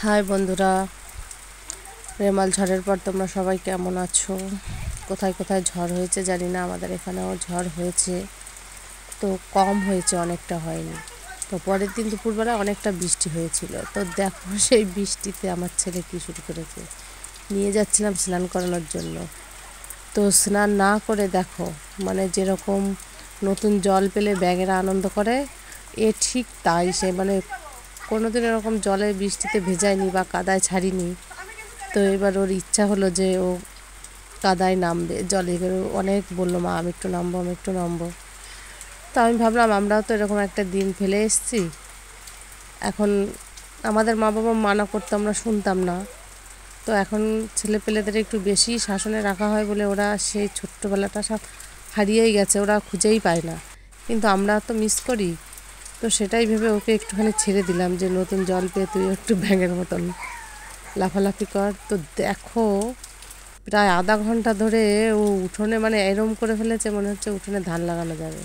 High বন্ধুরা, রেমাল ঝড়ের পর তোমরা সবাই কেমন আছো? কোথায় কোথায় ঝড় হয়েছে জানি না, আমাদের এখানেও ঝড় হয়েছে, তো কম হয়েছে, অনেকটা হয়নি। তো পরের দিন দুপুরবেলা অনেকটা বৃষ্টি হয়েছিল। তো দেখো সেই বৃষ্টিতে আমার ছেলে কী শুরু করেছে। নিয়ে যাচ্ছিলাম স্নান করানোর জন্য, তো স্নান না করে দেখো মানে যেরকম নতুন জল পেলে ব্যাঙেরা আনন্দ করে, এ ঠিক তাই। সে মানে কোনোদিন এরকম জলে বৃষ্টিতে ভেজায়নি বা কাদায় ছাড়িনি। তো এবার ওর ইচ্ছা হলো যে ও কাদায় নামবে, জলে। এবার অনেক বললো, মা আমি একটু নামবো, আমি একটু নামবো। তো আমি ভাবলাম আমরাও তো এরকম একটা দিন ফেলে এসেছি, এখন আমাদের মা বাবা মানা করতো, আমরা শুনতাম না। তো এখন ছেলেপেলেদের একটু বেশি শাসনে রাখা হয় বলে ওরা সেই ছোট্টবেলাটা সব হারিয়েই গেছে, ওরা খুঁজেই পায় না। কিন্তু আমরা তো মিস করি। তো সেটাই ভেবে ওকে একটুখানি ছেড়ে দিলাম যে নতুন জল পেয়ে তুই একটু ব্যাঙের মতন লাফালাফি কর। তো দেখো প্রায় আধা ঘন্টা ধরে ও উঠোনে মানে এরম করে ফেলেছে, মনে হচ্ছে উঠোনে ধান লাগানো যাবে।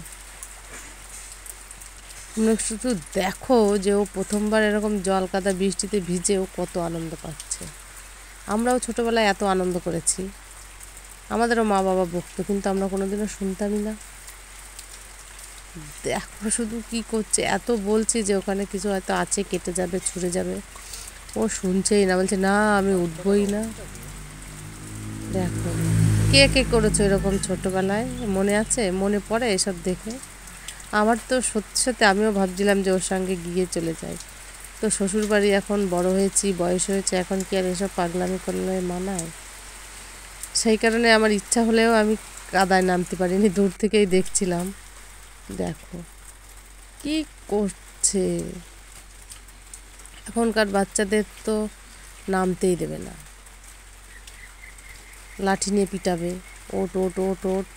শুধু দেখো যে ও প্রথমবার এরকম জল কাদা বৃষ্টিতে ভিজে ও কত আনন্দ পাচ্ছে। আমরাও ছোটোবেলায় এত আনন্দ করেছি, আমাদেরও মা বাবা বকতো, কিন্তু আমরা কোনোদিনও শুনতামই না। দেখো শুধু কি করছে, এত বলছি যে ওখানে কিছু হয়তো আছে, কেটে যাবে, ছুঁড়ে যাবে, ও শুনছেই না, বলছে না আমি উঠবই না। দেখো কে কে করেছো এরকম ছোটোবেলায়, মনে আছে? মনে পড়ে এসব দেখে? আমার তো সত্যি সত্যি আমিও ভাবছিলাম যে ওর সঙ্গে গিয়ে চলে যাই। তো শ্বশুরবাড়ি এখন বড় হয়েছি, বয়স হয়েছে, এখন কি আর এসব পাগলামি করলে মানায়? সেই কারণে আমার ইচ্ছা হলেও আমি কাদায় নামতে পারিনি, দূর থেকেই দেখছিলাম। দেখো কি করছে, এখনকার বাচ্চাদের তো নামতেই দেবে না, লাঠি নিয়ে পিটাবে, ওট ওট ওট ওট।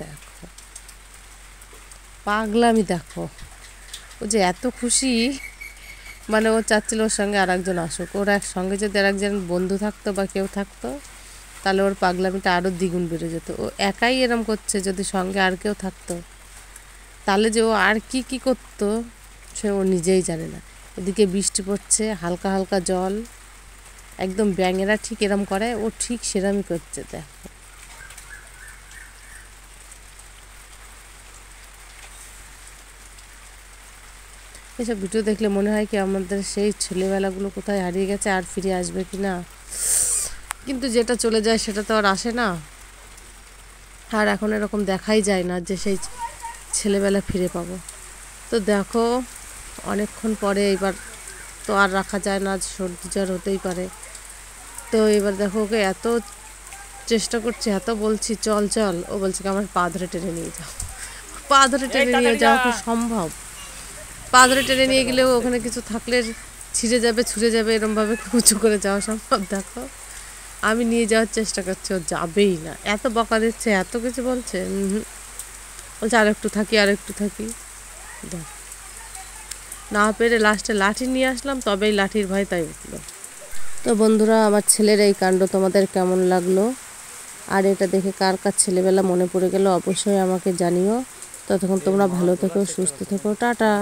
দেখো পাগলামি, দেখো ও যে এত খুশি, মানে ও চাচ্ছিল ওর সঙ্গে আর একজন আসুক। ওর সঙ্গে যদি আর একজন বন্ধু থাকতো বা কেউ থাকতো, তাহলে ওর পাগলামিটা আরও দ্বিগুণ বেড়ে যেত। ও একাই এরম করছে, যদি সঙ্গে আর কেউ থাকতো তাহলে যে ও আর কি কি করতো সে ও নিজেই জানে না। এদিকে বৃষ্টি পড়ছে, হালকা হালকা জল, একদম ব্যাঙেরা ঠিক এরম করে ও ঠিক সেরমই করছে। দেখো এসব ভিডিও দেখলে মনে হয় কি আমাদের সেই ছেলেবেলাগুলো কোথায় হারিয়ে গেছে, আর ফিরে আসবে কি না। কিন্তু যেটা চলে যায় সেটা তো আর আসে না, আর এখন এরকম দেখাই যায় না যে সেই ছেলেবেলা ফিরে পাবো। তো দেখো অনেকক্ষণ পরে এবার তো আর রাখা যায় না, সর্দি জ্বর হতেই পারে। তো এবার দেখো ওকে এত চেষ্টা করছি, এত বলছি চল চল, ও বলছে কি আমার পা ধরে টেনে নিয়ে যাও। পা ধরে টেনে নিয়ে যাওয়া কি সম্ভব? পা ধরে টেনে নিয়ে গেলেও ওখানে কিছু থাকলে ছিঁড়ে যাবে, ছুঁড়ে যাবে, এরমভাবে উঁচু করে যাওয়া সম্ভব? দেখো আমি নিয়ে যাওয়ার চেষ্টা করছি, ও যাবেই না। এত বকা দিচ্ছে, এত কিছু বলছে, বলছে আর একটু থাকি, আর একটু থাকি। দেখ না পেরে লাস্টে লাঠি নিয়ে আসলাম, তবেই লাঠির ভয় তাই উঠলো। তো বন্ধুরা, আমার ছেলের এই কাণ্ড তোমাদের কেমন লাগলো, আর এটা দেখে কার কার ছেলেবেলা মনে পড়ে গেল অবশ্যই আমাকে জানিও। ততক্ষণ তোমরা ভালো থেকো, সুস্থ থেকো, টাটা।